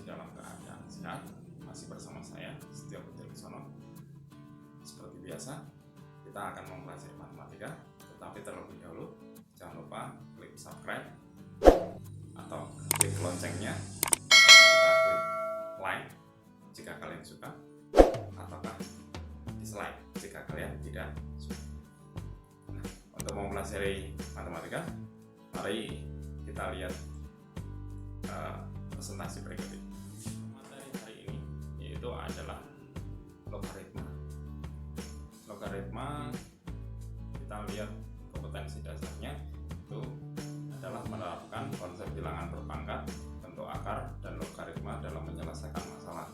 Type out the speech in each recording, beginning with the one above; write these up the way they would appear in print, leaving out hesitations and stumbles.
dalam keadaan sehat. Masih bersama saya Setio Putrileksono. Seperti biasa, kita akan mempelajari matematika, tetapi terlebih dahulu jangan lupa klik subscribe atau klik loncengnya, kita klik like jika kalian suka, ataukah dislike jika kalian tidak suka. Nah, untuk mempelajari matematika, mari kita lihat presentasi berikut ini. Materi hari ini yaitu adalah logaritma. Logaritma, kita lihat kompetensi dasarnya itu adalah menerapkan konsep bilangan berpangkat, bentuk akar, dan logaritma dalam menyelesaikan masalah.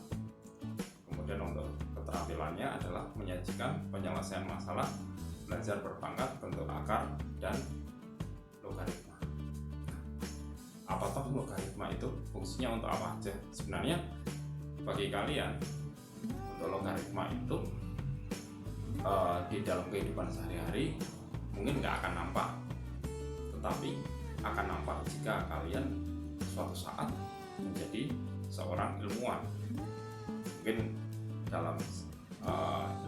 Kemudian untuk keterampilannya adalah menyajikan penyelesaian masalah, belajar berpangkat, bentuk akar, dan logaritma. Apa toh logaritma itu? Fungsinya untuk apa aja? Sebenarnya bagi kalian, untuk logaritma itu di dalam kehidupan sehari-hari mungkin nggak akan nampak, tetapi akan nampak jika kalian suatu saat menjadi seorang ilmuwan, mungkin dalam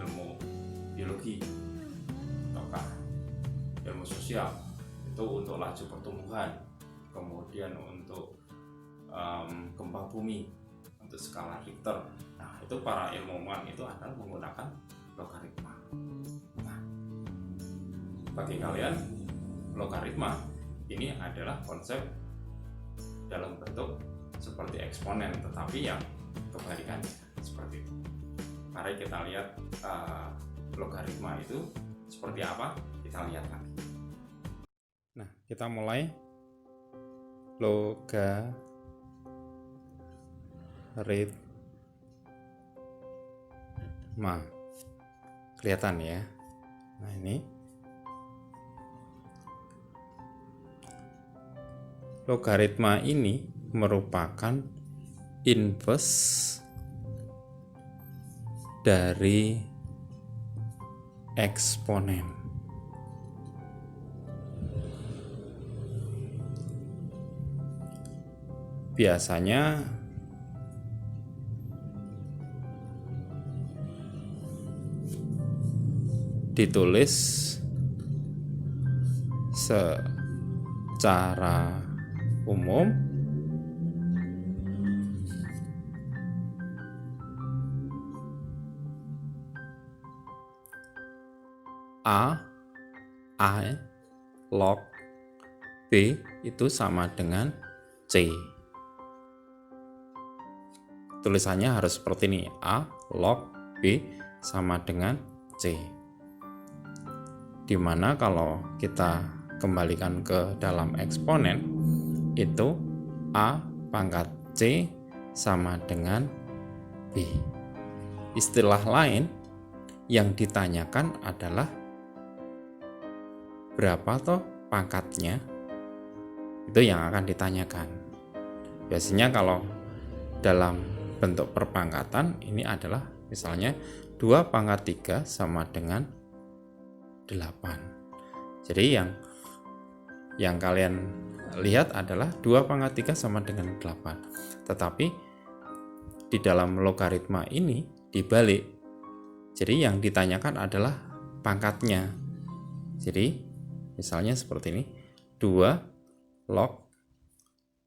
ilmu biologi ataukah ilmu sosial, itu untuk laju pertumbuhan, kemudian untuk gempa bumi, untuk skala Richter. Nah, itu para ilmuwan itu akan menggunakan logaritma. Nah, bagi kalian, logaritma ini adalah konsep dalam bentuk seperti eksponen, tetapi yang kebalikannya seperti itu. Mari kita lihat logaritma itu seperti apa, kita lihat lagi. Nah, kita mulai. Logaritma kelihatan ya. Nah, ini logaritma ini merupakan inverse dari eksponen. Biasanya ditulis secara umum A log B itu sama dengan C. Tulisannya harus seperti ini, A log B sama dengan C. Dimana kalau kita kembalikan ke dalam eksponen, itu A pangkat C sama dengan B. Istilah lain yang ditanyakan adalah berapa toh pangkatnya, itu yang akan ditanyakan. Biasanya kalau dalam bentuk perpangkatan ini adalah misalnya 2 pangkat 3 sama dengan 8. Jadi yang kalian lihat adalah 2 pangkat 3 sama dengan 8. Tetapi di dalam logaritma ini dibalik. Jadi yang ditanyakan adalah pangkatnya. Jadi misalnya seperti ini, 2 log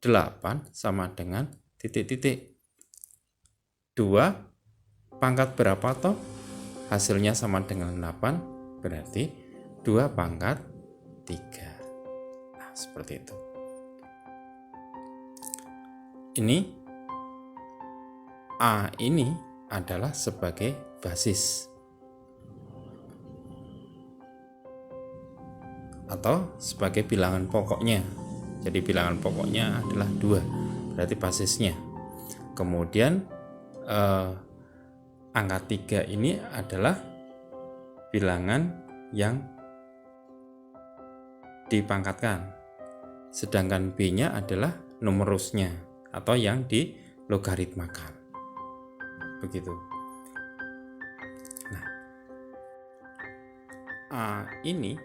8 sama dengan titik-titik. 2 pangkat berapa toh? Hasilnya sama dengan 8, berarti 2 pangkat 3. Nah, seperti itu. Ini A ini adalah sebagai basis atau sebagai bilangan pokoknya. Jadi bilangan pokoknya adalah 2, berarti basisnya. Kemudian angka 3 ini adalah bilangan yang dipangkatkan, sedangkan B-nya adalah numerusnya atau yang dilogaritmakan. Begitu. Nah, A ini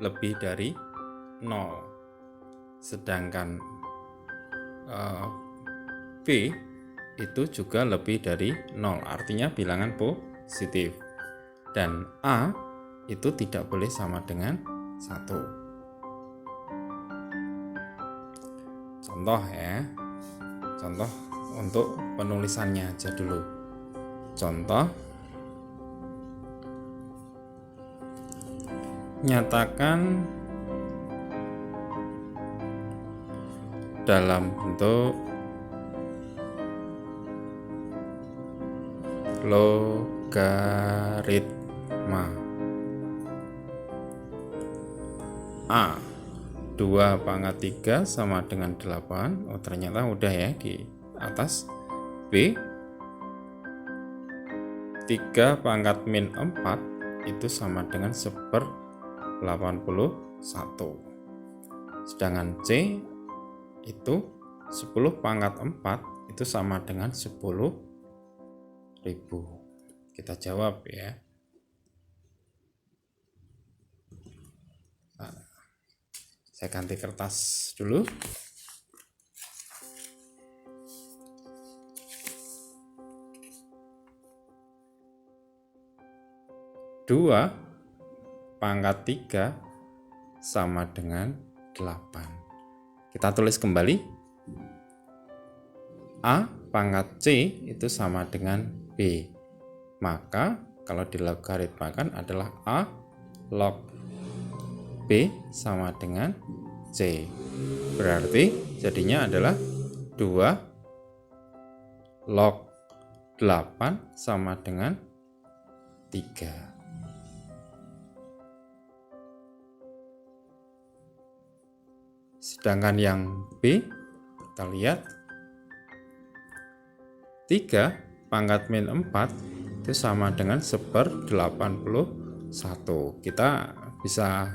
lebih dari 0, sedangkan B itu juga lebih dari 0, artinya bilangan positif. Dan A itu tidak boleh sama dengan 1. Contoh ya. Contoh untuk penulisannya aja dulu. Contoh, nyatakan dalam bentuk logaritma. A 2 pangkat 3 sama dengan 8. Oh, ternyata udah ya di atas. B 3 pangkat min 4 itu sama dengan 1/81. Sedangkan C itu 10 pangkat 4 itu sama dengan 10.000. Kita jawab ya. Nah, saya ganti kertas dulu. Dua pangkat 3 sama dengan 8. Kita tulis kembali. A pangkat C itu sama dengan B. Maka kalau dilogaritmakan adalah A log B sama dengan C. Berarti jadinya adalah 2 log 8 sama dengan 3. Sedangkan yang B, kita lihat 3 pangkat min 4 itu sama dengan 1/81. Kita bisa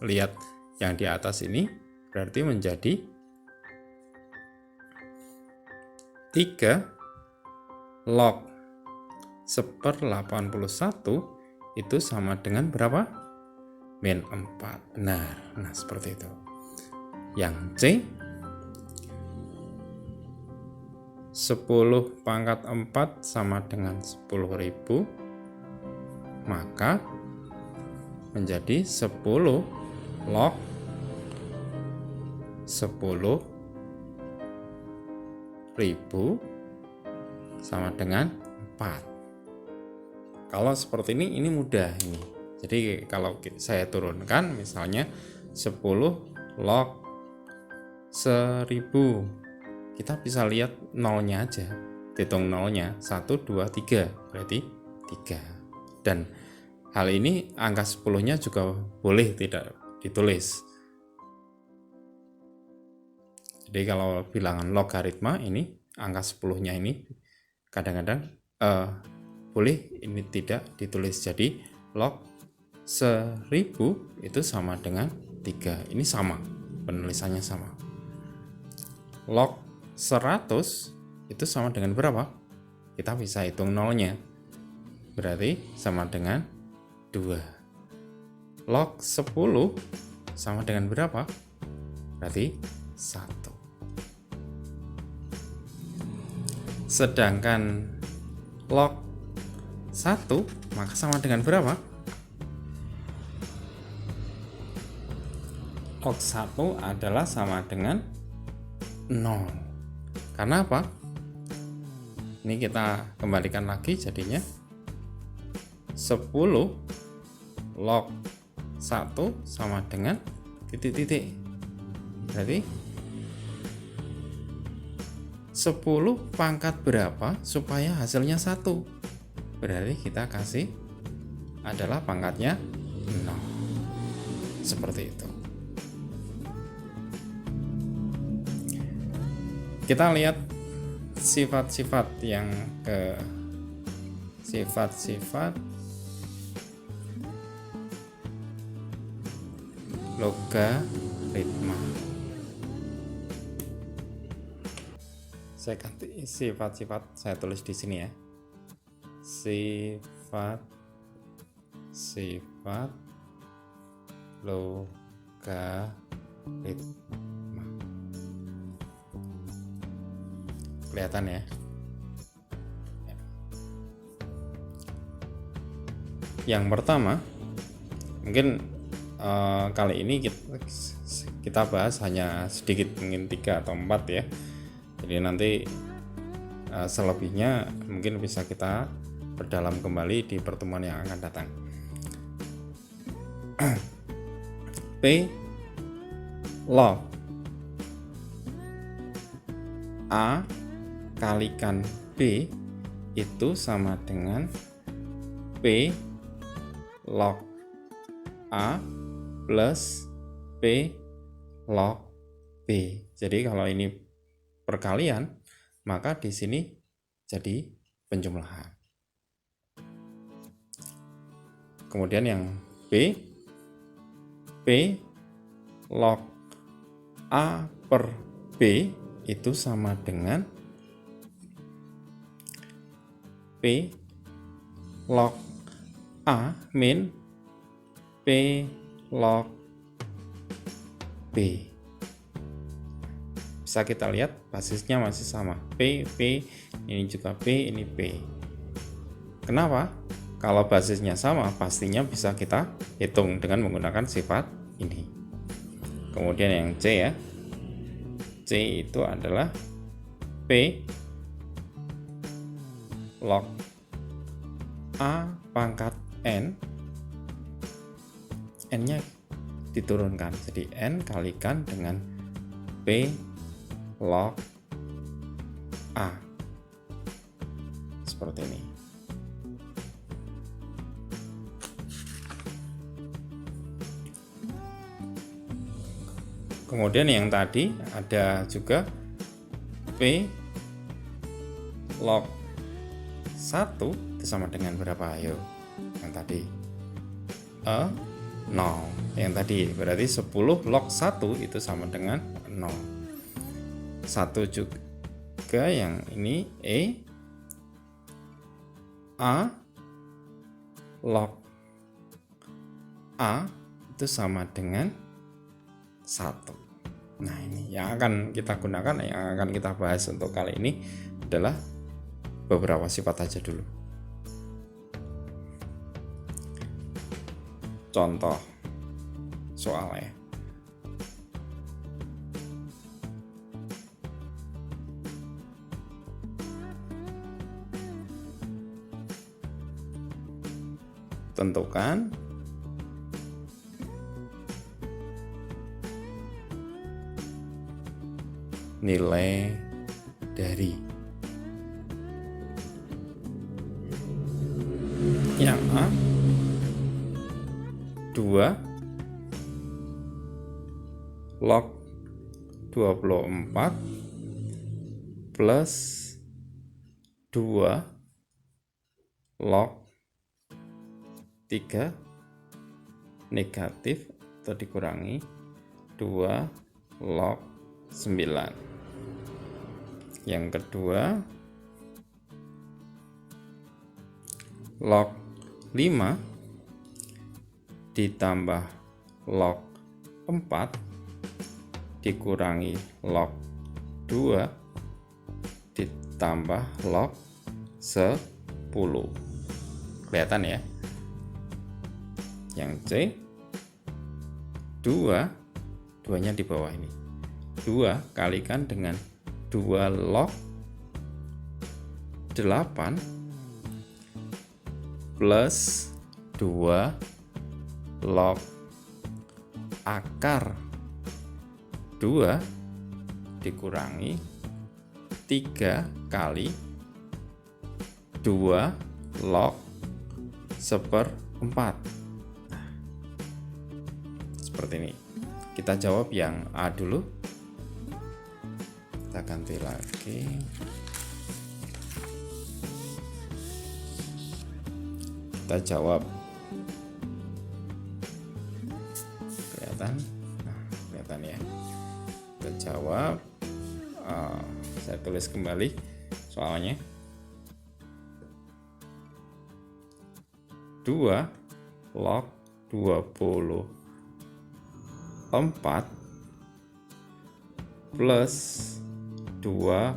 lihat yang di atas ini berarti menjadi 3 log 1/81 itu sama dengan berapa? Min 4. Benar. Nah, seperti itu. Yang C 10 pangkat 4 sama dengan 10.000, maka menjadi 10 log 10.000 sama dengan 4. Kalau seperti ini mudah ini. Jadi kalau saya turunkan misalnya 10 log 1000, kita bisa lihat nolnya aja, hitung nolnya 1, 2, 3, berarti 3. Dan hal ini angka 10-nya juga boleh tidak ditulis. Jadi kalau bilangan logaritma ini angka 10-nya ini kadang-kadang boleh ini tidak ditulis. Jadi log 1000 itu sama dengan 3. Ini sama, penulisannya sama. Log 100 itu sama dengan berapa? Kita bisa hitung nolnya. Berarti sama dengan 2. Log 10 sama dengan berapa? Berarti 1. Sedangkan log 1 maka sama dengan berapa? Log 1 adalah sama dengan 0. Karena apa? Ini kita kembalikan lagi jadinya 10 log 1 sama dengan titik-titik. Berarti 10 pangkat berapa supaya hasilnya 1? Berarti kita kasih adalah pangkatnya 0. Seperti itu. Kita lihat sifat-sifat yang ke sifat-sifat logaritma. Saya ganti sifat-sifat, saya tulis di sini ya. Sifat logaritma. Kelihatan ya. Yang pertama, mungkin kali ini kita bahas hanya sedikit, mungkin 3 atau 4 ya. Jadi nanti selebihnya mungkin bisa kita berdalam kembali di pertemuan yang akan datang. P log A kalikan B itu sama dengan P log A plus P log B. Jadi kalau ini perkalian, maka di sini jadi penjumlahan. Kemudian yang B log A per B itu sama dengan P log A min P log B. Bisa kita lihat basisnya masih sama, P, ini juga P, ini P. Kenapa? Kalau basisnya sama, pastinya bisa kita hitung dengan menggunakan sifat ini. Kemudian yang C ya, C itu adalah P log A pangkat N, N-nya diturunkan, jadi N kalikan dengan P log A, seperti ini. Kemudian yang tadi ada juga P log 1 itu sama dengan berapa? Ayo, yang tadi 0. Yang tadi berarti 10 log 1 itu sama dengan 0. 1 juga yang ini A log A itu sama dengan 1. Nah, ini yang akan kita gunakan, yang akan kita bahas untuk kali ini adalah beberapa sifat aja dulu. Contoh soalnya. Tentukan nilai dari yang A 2 log 24 plus 2 log 3 negatif atau dikurangi 2 log 9. Yang kedua log 5 ditambah log 4 dikurangi log 2 ditambah log 10. Kelihatan ya? Yang C 2-nya di bawah ini. 2 kalikan dengan 2 log 8 plus 2 log akar 2 dikurangi 3 kali 2 log 1/4. Nah, seperti ini. Kita jawab yang A dulu. Kita ganti lagi. Kita jawab. Kelihatan? Nah, kelihatan ya. Kita jawab. Saya tulis kembali soalnya. 2 log 24 plus 2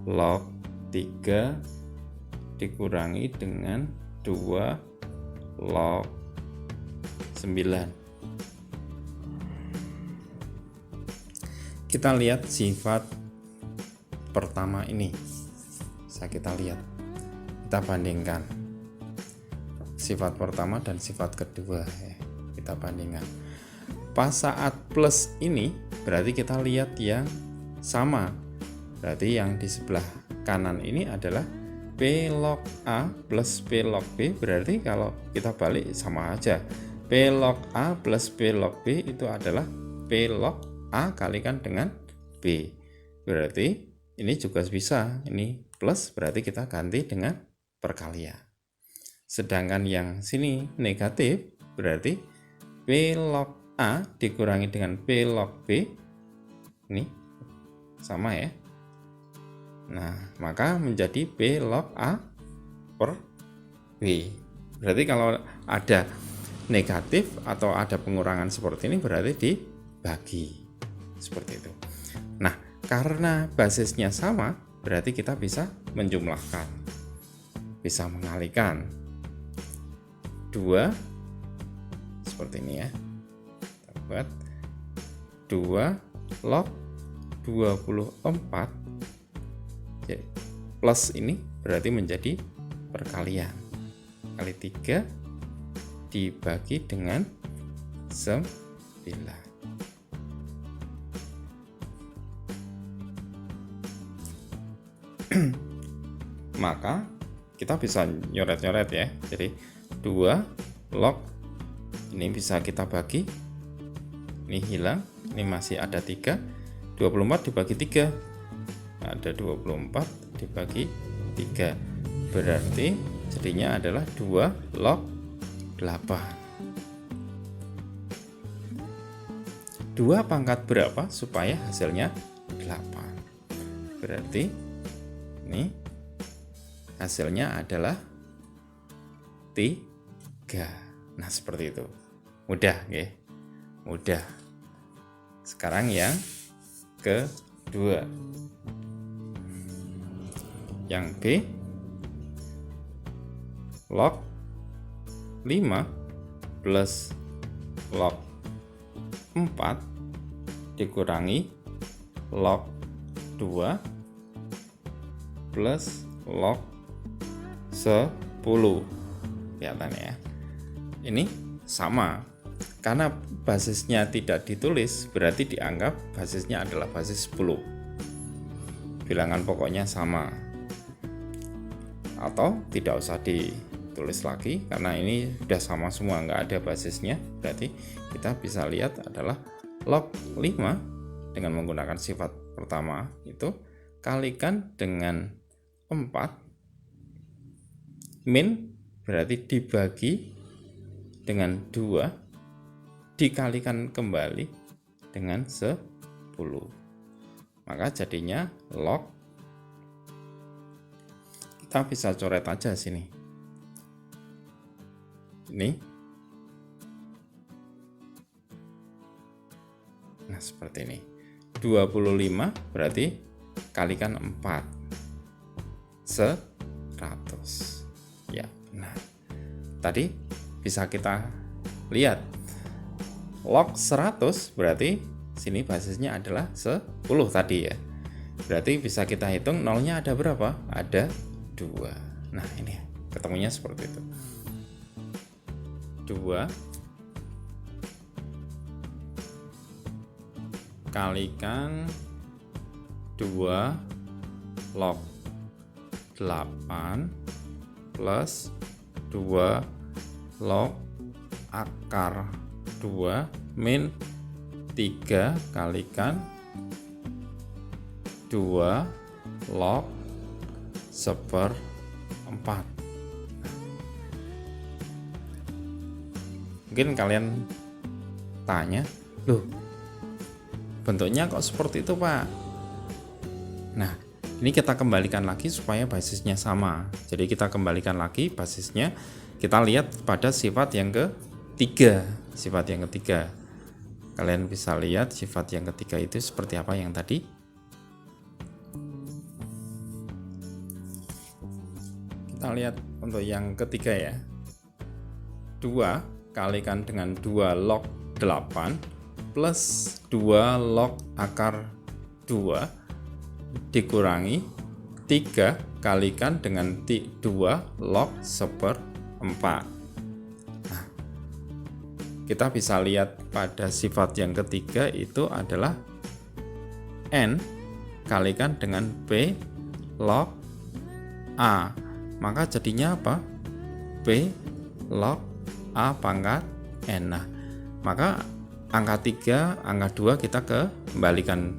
log 3 dikurangi dengan 2 log 9. Kita lihat sifat pertama ini. Bisa kita lihat. Kita bandingkan sifat pertama dan sifat kedua ya. Kita bandingkan. Pas saat plus ini berarti kita lihat yang sama. Berarti yang di sebelah kanan ini adalah P log A plus P log B. Berarti kalau kita balik sama aja. P log A plus P log B itu adalah P log A kalikan dengan B. Berarti ini juga bisa. Ini plus berarti kita ganti dengan perkalian. Sedangkan yang sini negatif berarti P log A dikurangi dengan P log B. Ini sama ya. Nah, maka menjadi P log A per B. Berarti kalau ada negatif atau ada pengurangan seperti ini berarti dibagi. Seperti itu. Nah, karena basisnya sama, berarti kita bisa menjumlahkan. Bisa mengalikan. 2 seperti ini ya. Dapat 2 log 24 plus ini berarti menjadi perkalian. Kali 3 dibagi dengan 9. Maka kita bisa nyoret-nyoret ya. Jadi 2 log ini bisa kita bagi, ini hilang, ini masih ada 3, 24 dibagi 3 ada 24 dibagi 3 berarti jadinya adalah 2 log 8. 2 pangkat berapa supaya hasilnya 8? Berarti ini hasilnya adalah 3. Nah, seperti itu. Mudah, ya. Mudah. Sekarang yang kedua. Yang B log 5 plus log 4 dikurangi log 2 plus log 10. Kelihatan ya. Ini sama. Karena basisnya tidak ditulis, berarti dianggap basisnya adalah basis 10. Bilangan pokoknya sama. Atau tidak usah ditulis lagi, karena ini sudah sama semua, nggak ada basisnya. Berarti kita bisa lihat adalah log 5 dengan menggunakan sifat pertama itu kalikan dengan 4 min berarti dibagi dengan 2 dikalikan kembali dengan 10. Maka jadinya log, kita bisa coret aja sini. Ini. Nah, seperti ini. 25 berarti kalikan 4. 100. Ya, nah. Tadi bisa kita lihat log 100 berarti sini basisnya adalah 10 tadi ya. Berarti bisa kita hitung nolnya ada berapa? Ada 2. Nah, ini ketemunya seperti itu. 2 kalikan 2 log 8 plus 2 log akar 2 min 3 kalikan 2 log 1/4. Mungkin kalian tanya, loh bentuknya kok seperti itu Pak? Nah, ini kita kembalikan lagi supaya basisnya sama. Jadi kita kembalikan lagi basisnya, kita lihat pada sifat yang ketiga. Sifat yang ketiga, kalian bisa lihat sifat yang ketiga itu seperti apa yang tadi. Kita lihat untuk yang ketiga ya. 2 kalikan dengan 2 log 8 plus 2 log akar 2 dikurangi 3 kalikan dengan 2 log 1/4. Nah, kita bisa lihat pada sifat yang ketiga itu adalah N kalikan dengan P log A. Maka jadinya apa? P log A pangkat N. Nah, maka angka 3, angka 2 kita kembalikan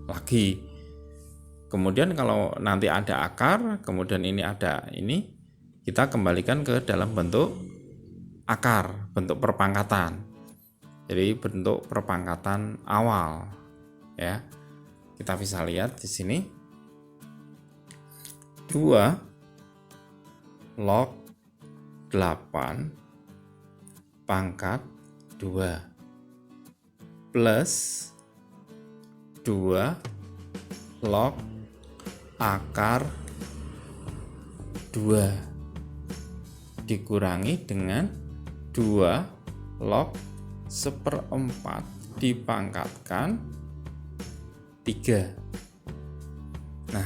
lagi. Kemudian kalau nanti ada akar, kemudian ini ada ini, kita kembalikan ke dalam bentuk akar, bentuk perpangkatan. Jadi bentuk perpangkatan awal, ya. Kita bisa lihat di sini 2 log 8 pangkat 2 plus 2 log akar 2 dikurangi dengan 2 log 1/4 dipangkatkan 3. Nah,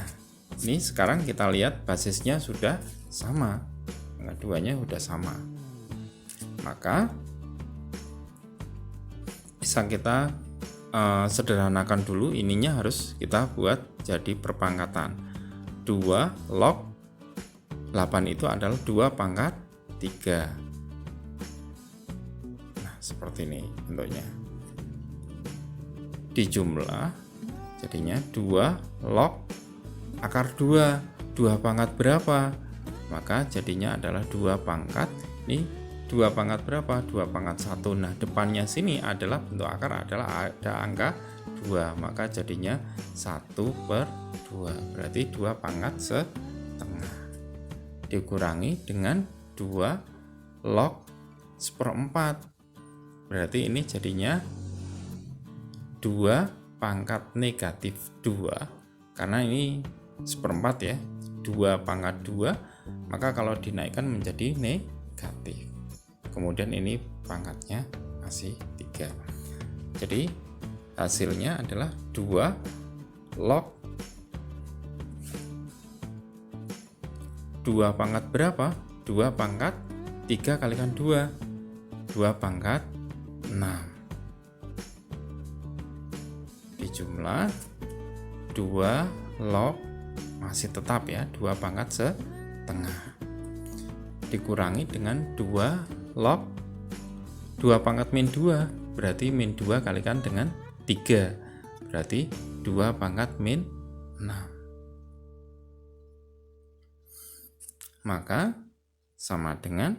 ini sekarang kita lihat basisnya sudah sama, keduanya sudah sama. Maka bisa kita sederhanakan dulu, ininya harus kita buat jadi perpangkatan. 2 log 8 itu adalah 2 pangkat 3. Nah, seperti ini bentuknya. Dijumlah jadinya 2 log akar 2. 2 pangkat berapa? Maka jadinya adalah 2 pangkat. Ini 2 pangkat berapa? 2 pangkat 1. Nah, depannya sini adalah bentuk akar adalah ada angka 2. Maka jadinya 1/2. Berarti 2 pangkat setengah. Dikurangi dengan 2 log 1/4. Berarti ini jadinya 2 pangkat negatif 2. Karena ini 1/4 ya. 2 pangkat 2. Maka kalau dinaikkan menjadi negatif. Kemudian ini pangkatnya masih 3. Jadi hasilnya adalah 2 log 2 pangkat berapa? 2 pangkat 3 kalikan 2. 2 pangkat 6. Dijumlah 2 log masih tetap ya, 2 pangkat setengah. Dikurangi dengan 2 log 2 pangkat min 2. Berarti min 2 kalikan dengan 3. Berarti 2 pangkat min 6. Maka sama dengan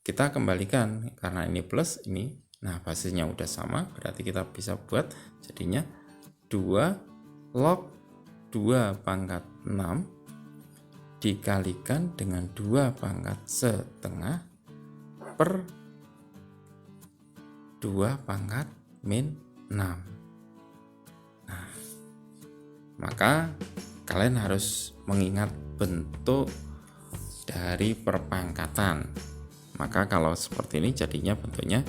kita kembalikan, karena ini plus ini. Nah, basisnya udah sama, berarti kita bisa buat jadinya 2 log 2 pangkat 6 dikalikan dengan 2 pangkat setengah per 2 pangkat min 6. Nah, maka kalian harus mengingat bentuk dari perpangkatan. Maka kalau seperti ini jadinya bentuknya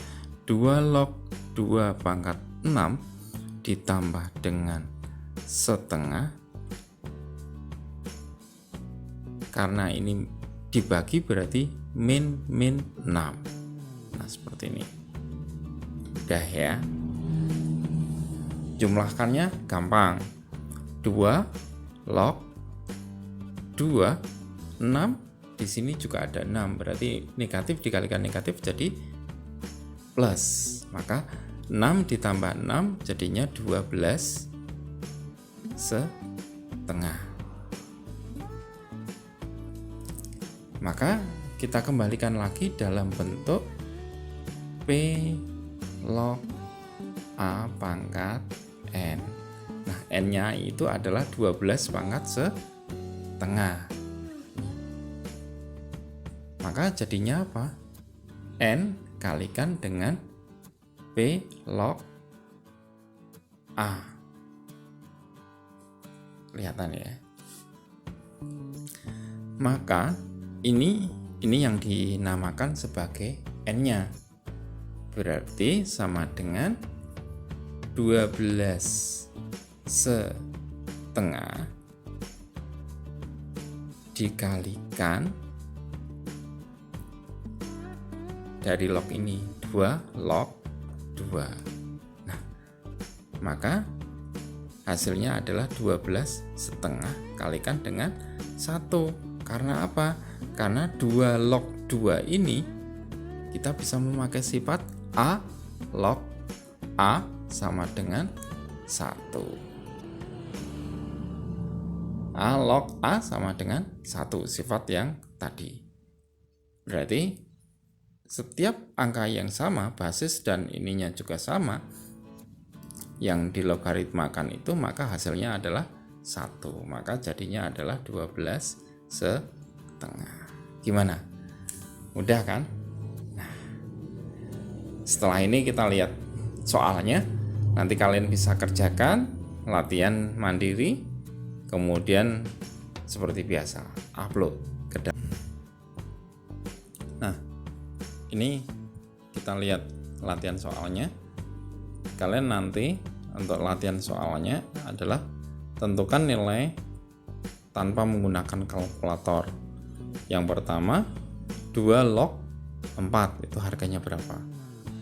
2 log 2 pangkat 6 ditambah dengan setengah. Karena ini dibagi berarti min 6. Nah, seperti ini. Udah ya. Jumlahkannya gampang. 2 log 2 6. Di sini juga ada 6, berarti negatif dikalikan negatif jadi plus. Maka 6 ditambah 6 jadinya 12 setengah. Maka kita kembalikan lagi dalam bentuk P log A pangkat N. Nah, N-nya itu adalah 12 pangkat setengah. Maka jadinya apa? N kalikan dengan P log A. Kelihatan ya. Maka ini yang dinamakan sebagai N-nya. Berarti sama dengan 12 setengah dikalikan dari log ini 2 log 2. Nah, maka hasilnya adalah 12 setengah kalikan dengan 1. Karena apa? Karena 2 log 2 ini kita bisa memakai sifat A log A sama dengan 1. A log A sama dengan 1, sifat yang tadi. Berarti setiap angka yang sama, basis dan ininya juga sama, yang dilogaritmakan itu maka hasilnya adalah 1. Maka jadinya adalah 12 setengah. Gimana? Mudah kan? Nah, setelah ini kita lihat soalnya. Nanti kalian bisa kerjakan latihan mandiri, kemudian seperti biasa upload ke dalam. Nah, ini kita lihat latihan soalnya. Kalian nanti untuk latihan soalnya adalah tentukan nilai tanpa menggunakan kalkulator. Yang pertama 2 log 4 itu harganya berapa?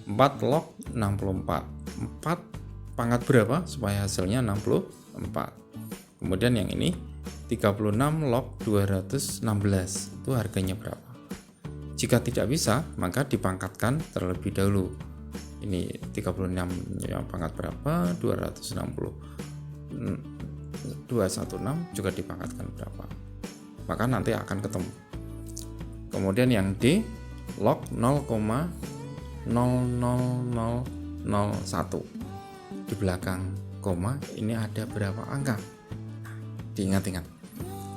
4 log 64. 4 pangkat berapa supaya hasilnya 64. Kemudian yang ini 36 log 216 itu harganya berapa? Jika tidak bisa, maka dipangkatkan terlebih dahulu. Ini 36 yang pangkat berapa? 216 juga dipangkatkan berapa? Maka nanti akan ketemu. Kemudian yang D log 0,00001. Di belakang koma ini ada berapa angka? Diingat-ingat.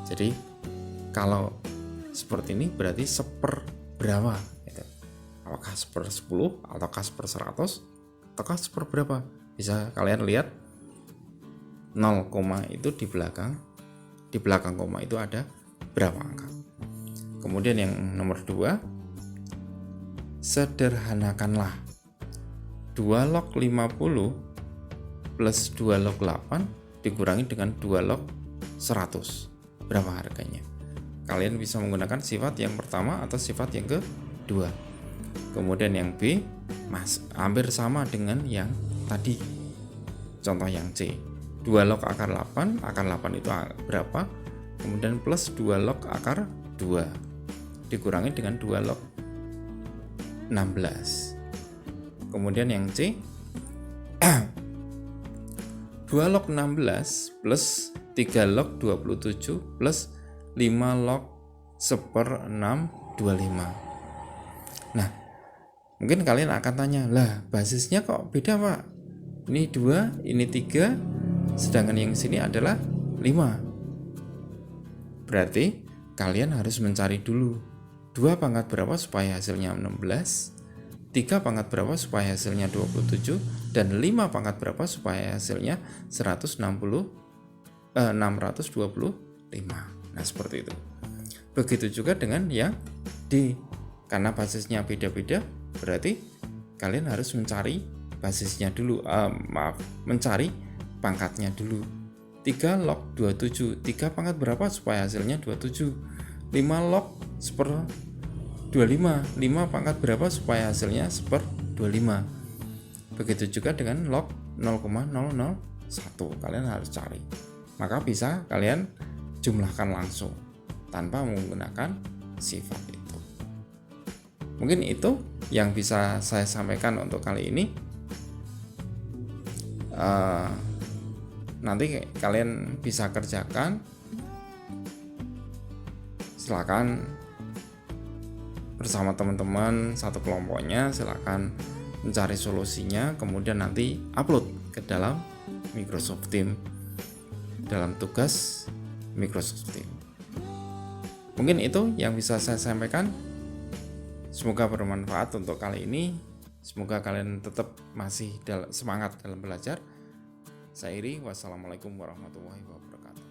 Jadi kalau seperti ini berarti seper berapa? Apakah seper 10 ataukah seper 100 ataukah seper berapa? Bisa kalian lihat 0, itu di belakang koma itu ada berapa angka. Kemudian yang nomor 2, sederhanakanlah 2 log 50 plus 2 log 8 dikurangi dengan 2 log 100. Berapa harganya? Kalian bisa menggunakan sifat yang pertama atau sifat yang kedua. Kemudian yang B hampir sama dengan yang tadi. Contoh yang C. 2 log akar 8 itu berapa? Kemudian plus 2 log akar 2 dikurangi dengan 2 log 16. Kemudian yang C 2 log 16 plus 3 log 27 plus 5 log 1/6 25. Nah, mungkin kalian akan tanya, lah basisnya kok beda Pak? Ini 2, ini 3, sedangkan yang sini adalah 5. Berarti kalian harus mencari dulu 2 pangkat berapa supaya hasilnya 16, 3 pangkat berapa supaya hasilnya 27, dan 5 pangkat berapa supaya hasilnya 625. Nah, seperti itu. Begitu juga dengan yang D. Karena basisnya beda-beda, berarti kalian harus mencari basisnya dulu. Mencari pangkatnya dulu. 3 log 27. 3 pangkat berapa supaya hasilnya 27? 5 log 1/25. 5 pangkat berapa supaya hasilnya 1/25. Begitu juga dengan log 0,001. Kalian harus cari. Maka bisa kalian jumlahkan langsung tanpa menggunakan sifat itu. Mungkin itu yang bisa saya sampaikan untuk kali ini. Nanti kalian bisa kerjakan. Silakan bersama teman-teman satu kelompoknya, silakan mencari solusinya, kemudian nanti upload ke dalam Microsoft Teams, dalam tugas Microsoft Teams. Mungkin itu yang bisa saya sampaikan. Semoga bermanfaat untuk kali ini. Semoga kalian tetap masih semangat dalam belajar. Saya Iri, wassalamualaikum warahmatullahi wabarakatuh.